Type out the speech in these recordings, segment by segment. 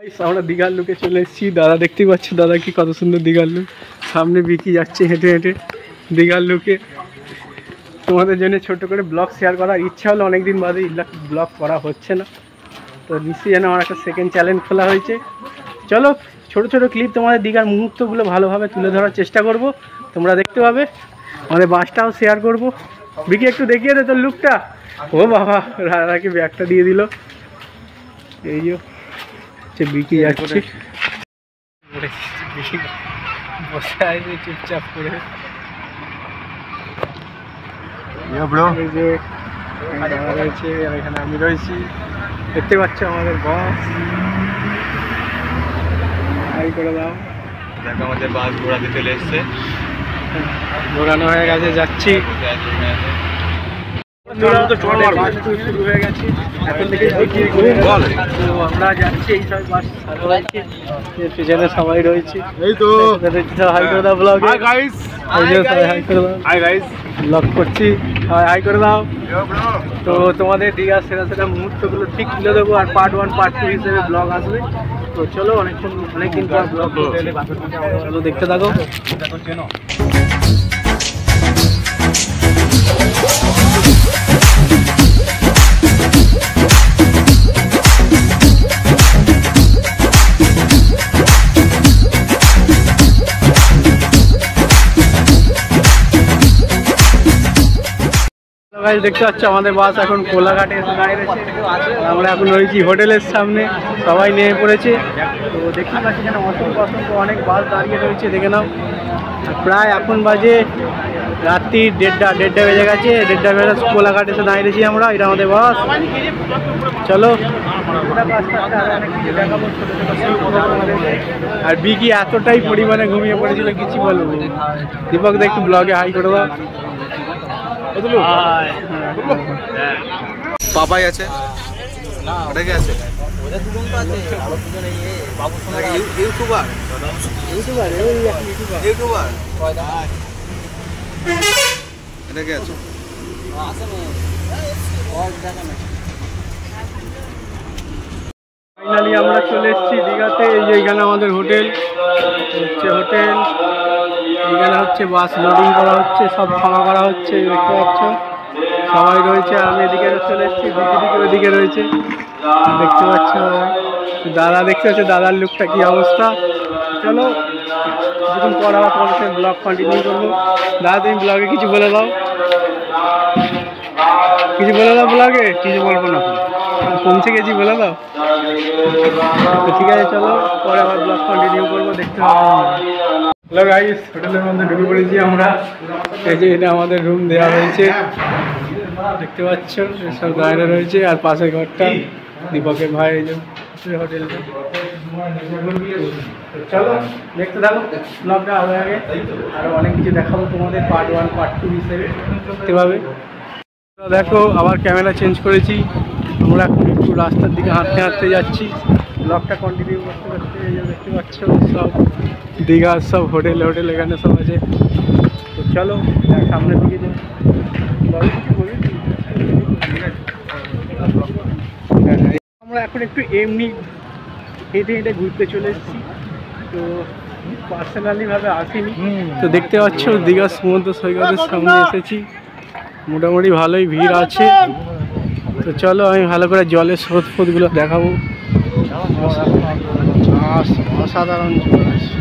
আমরা দীঘার লুকে চলে এসেছি। দাদা দেখতে পাচ্ছ, দাদা কি কত সুন্দর দীঘার লুক। সামনে বিকি যাচ্ছে হেঁটে হেঁটে দীঘার লুকে। তোমাদের জন্য ছোট করে ব্লগ শেয়ার করার ইচ্ছা হলো, অনেকদিন বাদে ব্লগ করা হচ্ছে না, তো নিশ্চয়ই যেন আমার একটা সেকেন্ড চ্যালেঞ্জ খোলা হয়েছে। চলো ছোট ছোট ক্লিপ তোমাদের দীঘার মুহূর্তগুলো ভালোভাবে তুলে ধরার চেষ্টা করব, তোমরা দেখতে পাবে। আমাদের বাসটাও শেয়ার করব। বিকি একটু দেখিয়ে দে তোর লুকটা। ও বাবা, রাধাকে ব্যাগটা দিয়ে দিল। এই যে বিকি যাচ্ছে, বসে আছে চুপচাপ করে। এই যে দাদা রয়েছে আর এখানে আমি রয়েছি, দেখতে পাচ্ছ আমাদের বস। হাই করে দাও। দেখো আমাদের বাস ঘোরাতে চলে এসছে, ঘোরানো হয়ে গেছে, যাচ্ছি। শুরু হয়ে গেছে এখন থেকে, আমরা যাচ্ছি। এই সব বাস পিছনে সবাই রয়েছে। এই তো হাই করে দাও ব্লগ। হাই গাইস, হাই করে দাও। হাই গাইস, ব্লগ করছি, হাই করে দাও। তো তোমাদের দীঘার সেরা সেরা মুহূর্তগুলো ঠিক তুলে দেবো, আর পার্ট 1 পার্ট 2 হিসেবে ব্লগ আসবে। তো চলো, অনেকদিন পর ব্লগ, চলো দেখতে থাকো। দেখতে পাচ্ছ আমাদের বাস এখন কোলাঘাটে এসে দাঁড়িয়েছে। আমরা এখন রয়েছি হোটেলের সামনে, সবাই নেমে পড়েছে। তো দেখতে পাচ্ছি যেন অসংখ্য অনেক বাস দাঁড়িয়ে রয়েছে, দেখে নাও। প্রায় এখন বাজে রাত্রি 1:30 বেজে গেছে। 1:30 বেজে কোলাঘাট এসে দাঁড়িয়েছি আমরা। এটা আমাদের বাস। চলো, আর বিকি এতটাই পরিমাণে ঘুমিয়ে পড়েছিল কিছু বলবো। দীপক দা একটু ব্লগে হাই করে দাও। পাপাই আছে, ওটা কি আছে? ইউটিউবার এটা কি আছে? ফাইনালি আমরা চলে এসেছি দীঘাতে। এই যে এখানে আমাদের হোটেল হচ্ছে, হোটেল এখানে হচ্ছে বাস লোডিং করা হচ্ছে, সব ফাঁকা করা হচ্ছে, দেখতে পাচ্ছ সবাই রয়েছে। আমি এদিকে চলে এসেছি, দিকে ওইদিকে রয়েছে, দেখতে পাচ্ছ। দাদা দেখতে পাচ্ছ, দাদার লুকটা কি অবস্থা। চলো যখন পর আবার তোমাদের ব্লগ কন্টিনিউ করবো। দাদা তুমি ব্লগে কিছু বলে দাও, কিছু বলে দাও ব্লগে। কিছু বলবো না, পৌঁছে গেছি, বলে দাও। তো ঠিক আছে, চলো পরে আবার ব্লগ কন্টিনিউ করবো, দেখতে হবে। হ্যালো গাইস, হোটেলের মধ্যে ঢুকে পড়েছি আমরা। এই যে এটা আমাদের রুম দেওয়া হয়েছে, দেখতে পাচ্ছ সব গাড়ি রয়েছে। আর পাশে ঘরটা দীপকের ভাই, এই যে হোটেলটা। চলো দেখতে থাকো ব্লগটা। আগে আগে আরও অনেক কিছু দেখাবো তোমাদের, পার্ট 1 পার্ট 2 হিসেবে দেখতে পাবে। দেখো আবার ক্যামেরা চেঞ্জ করেছি। আমরা এখন একটু রাস্তার দিকে হাঁটতে হাঁটতে যাচ্ছি, ব্লগটা কন্টিনিউ করতে করতে। এই যে দেখতে পাচ্ছ সব দীঘার সব হোটেল এখানে সব আছে। তো চলো সামনের দিকে যাই। আমরা এখন একটু এমনি হেঁটে হেঁটে ঘুরতে চলে এসেছি, তো পার্সোনালিভাবে আসিনি। তো দেখতে পাচ্ছ দীঘার সমুদ্র সৈকতের সামনে এসেছি, মোটামুটি ভালোই ভিড় আছে। তো চলো আমি ভালো করে জলের স্রোত ফোতগুলো দেখাবো। অসাধারণ জল আছে।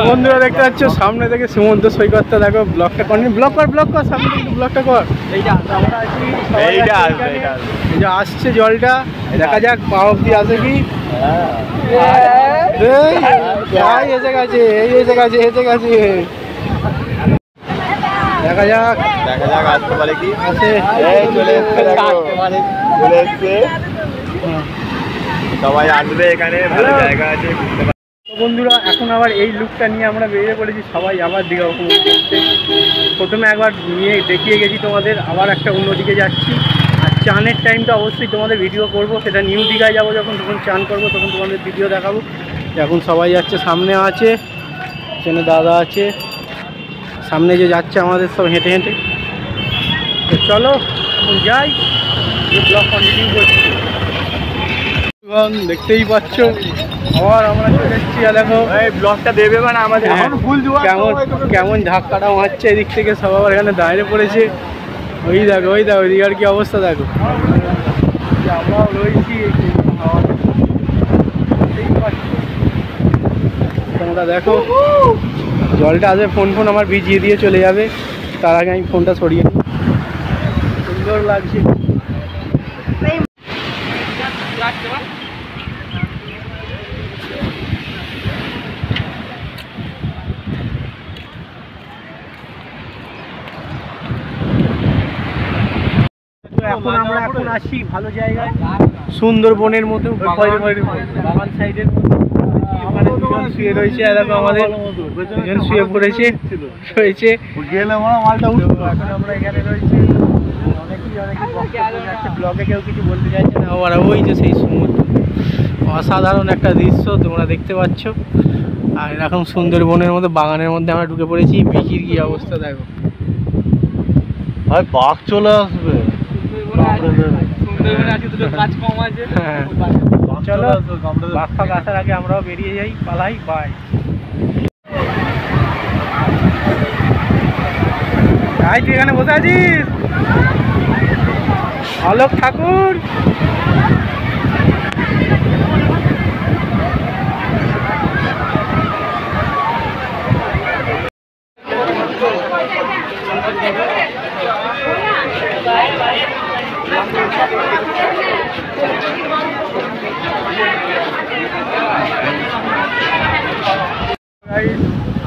বন্ধুরা দেখতে পাচ্ছ সামনে থেকে সমুদ্র সৈকতটা দেখো। ব্লগটা কন্টিনিউ, ব্লগ কর সামনে থেকে, ব্লগটা কর। এই যে আসছে জলটা, দেখা যাক পা অব্দি আসে কি। এসে গেছে, দেখা যাক আসতে পারে কি। আসে, চলে এসছে। সবাই আসবে এখানে, ভালো জায়গা আছে। তো বন্ধুরা এখন আবার এই লুকটা নিয়ে আমরা বেরিয়ে পড়েছি সবাই আবার দীঘা উপভোগ করতে। প্রথমে একবার নিয়ে দেখিয়ে গেছি তোমাদের, আবার একটা অন্যদিকে যাচ্ছি। আর চানের টাইমটা অবশ্যই তোমাদের ভিডিও করব, সেটা নিউ দীঘায় যাবো যখন, তখন চান করবো, তখন তোমাদের ভিডিও দেখাবো। এখন সবাই যাচ্ছে, সামনে আছে সেখানে দাদা আছে, সামনে যে যাচ্ছে আমাদের সব হেঁটে হেঁটে। তো চলো এখন যাই, ব্লগ কন্টিনিউ করছি। এবং দেখতেই পাচ্ছ আবার আমরা চলে এসেছি। আর দেখো এই ব্লগটা দেবে মানে আমাদের কেমন কেমন ধাক্কাটা মারছে এদিক থেকে, সব আবার এখানে দাঁড়িয়ে পড়েছে। ওই দেখো ওইদিকার কি অবস্থা দেখো। আমরাও রয়েছি, তোমরা দেখো জলটা আসবে, ফোন আমার ভিজিয়ে দিয়ে চলে যাবে, তার আগে আমি ফোনটা সরিয়ে নিই। সুন্দর লাগছে। এখন আসি ভালো জায়গায়, সুন্দরবনের মতো বাগান সাইডের মধ্যে। ওখানে দুজন শুয়ে রয়েছে, দেখো আমাদের দুজন শুয়ে পড়েছে রয়েছে। এখন আমরা এখানে রয়েছি, অনেকেই ব্লগে কেউ কিছু বলতে চাইছে না। আবার ওই যে সেই সমুদ্র, অসাধারণ একটা দৃশ্য তোমরা দেখতে পাচ্ছ। আর এরকম সুন্দরবনের মধ্যে বাগানের মধ্যে আমরা ঢুকে পড়েছি। বিকির কি অবস্থা দেখো, ভাই বাঘ চলে আসবে। চলো বাঘ ফাঘ আসার আগে আমরাও বেরিয়ে যাই, পালাই। বাই। তুই এখানে বসে আছিস? অলোক ঠাকুর।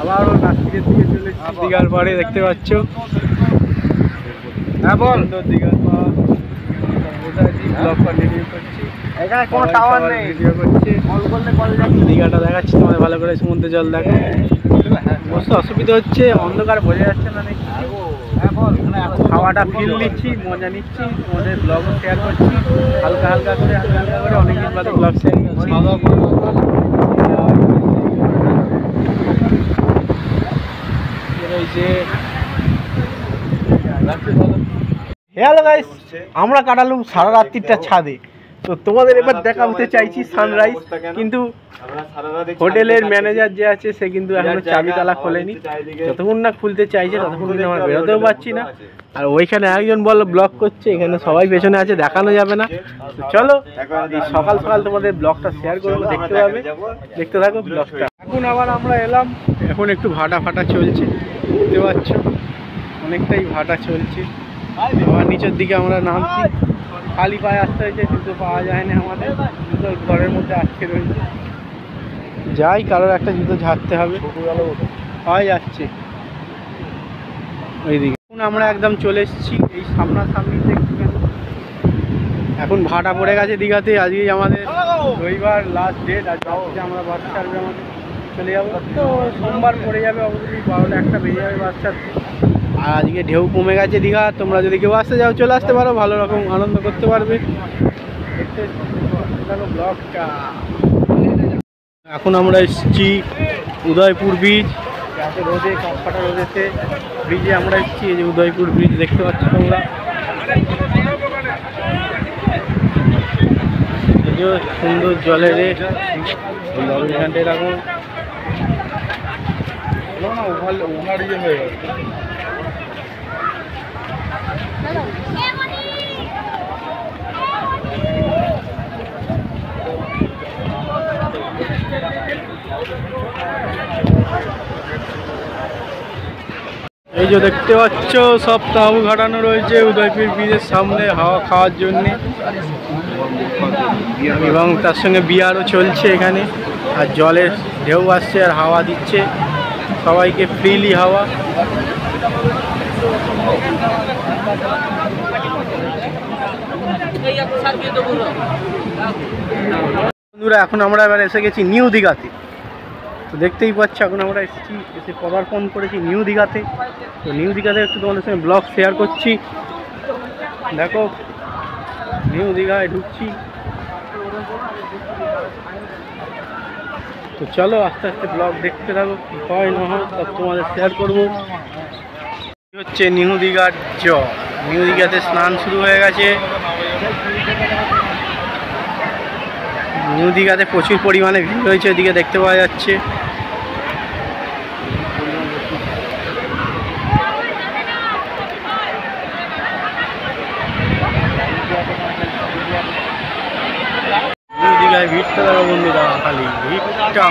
আবার নাসিকের দিকে চলে এসেছি, দীঘার পাড়ে দেখতে পাচ্ছ। সুন্দর দীঘার পাড়, ব্লগ কন্টিনিউ করছি। এখানে কোনো টাওয়ার নেই, ভিডিও করছি, দীঘাটা দেখাচ্ছি তোমাদের ভালো করে। সমুদ্রের জল দেখো, অবশ্য অসুবিধা হচ্ছে, অন্ধকার বোঝা যাচ্ছে না নাকি। হাওয়াটা ফিল নিচ্ছি, মজা নিচ্ছি, তোমাদের ব্লগও শেয়ার করছি হালকা হালকা করে। অনেকদিন বাদে ব্লগ শেয়ার করছি। হ্যালো গাইস, আমরা কাটালাম সারা রাত্রিটা ছাদে। তো তোমাদের এবার দেখাতে চাইছি সানরাইজ, কিন্তু হোটেলের ম্যানেজার যে আছে সে কিন্তু এখনো চাবি তালা খোলেনি। যতক্ষণ না খুলতে চাইছে ততক্ষণ কিন্তু আমরা বেরোতেও পারছি না। আর ওইখানে একজন বললো ব্লগ করছে, এখানে সবাই পেছনে আছে, দেখানো যাবে না। তো চলো সকাল সকাল তোমাদের ব্লগটা শেয়ার করবো, দেখতে পাবে, দেখতে থাকো ব্লগটা। এখন আবার আমরা এলাম, এখন একটু ভাটা চলছে, দেখতে পাচ্ছ অনেকটাই ভাটা চলছে। আবার নিচের দিকে আমরা নামছি, খালি পায়ে আসতে হয়েছে, জুতো পাওয়া যায় না আমাদের, জুতো ঘরের মধ্যে আটকে রয়েছে। যাই, কারোর একটা জুতো ঝাড়তে হবে, পাওয়া যাচ্ছে ওইদিকে। এখন আমরা একদম চলে এসেছি এই সামনাসামনি দেখছি। এখন ভাটা পড়ে গেছে দীঘাতে, আজকেই আমাদের রবিবার লাস্ট ডেট। আর আমরা বাস ছাড়বে, আমাদের চলে যাবো। তো সোমবার পড়ে যাবে অবশ্যই, 12টা বেজে যাবে বাস ছাড়তে। আর আজকে ঢেউ কমে গেছে দীঘা, তোমরা যদি কেউ আসতে যাও চলে আসতে পারো, ভালো রকম আনন্দ করতে পারবে। দেখতে ব্লগটা। এখন আমরা এসেছি উদয়পুর ব্রিজ, এত রোদে, কাঁপকাটা রোদেতে ব্রিজে আমরা এসেছি। এই যে উদয়পুর ব্রিজ দেখতে পাচ্ছ তোমরা, সুন্দর জলের এখানটা এরকম ওভার ইয়ে হয়ে গেছে। এই যে দেখতে পাচ্ছ সব তাঁবু ঘাটানো রয়েছে উদয়পুর ব্রিজের সামনে হাওয়া খাওয়ার জন্যে, এবং তার সঙ্গে বিয়ারও চলছে এখানে। আর জলের ঢেউ আসছে আর হাওয়া দিচ্ছে সবাইকে ফ্রিলি হাওয়া। বন্ধুরা এখন আমরা এবার এসে গেছি নিউ দীঘাতে। তো দেখতেই পাচ্ছ এখন আমরা এসে পদার্পণ করেছি নিউ দীঘাতে। তো নিউ দীঘাতে একটু তোমাদের সঙ্গে ব্লগ শেয়ার করছি। দেখো নিউ দীঘায় ঢুকছি। তো চলো আস্তে আস্তে ব্লগ দেখতে থাকো, কি হয় না হয় সব তোমাদের শেয়ার করবো। হচ্ছে নিউ দীঘার নিউ দীঘাতে স্নান শুরু হয়ে গেছে। নিউ দীঘাতে প্রচুর পরিমাণে ভিড় হয়েছে, এদিকে দেখতে পাওয়া যাচ্ছে। নিউ দীঘায় ভিড়টা দেখো বন্ধুরা, খালি ভিড়টা।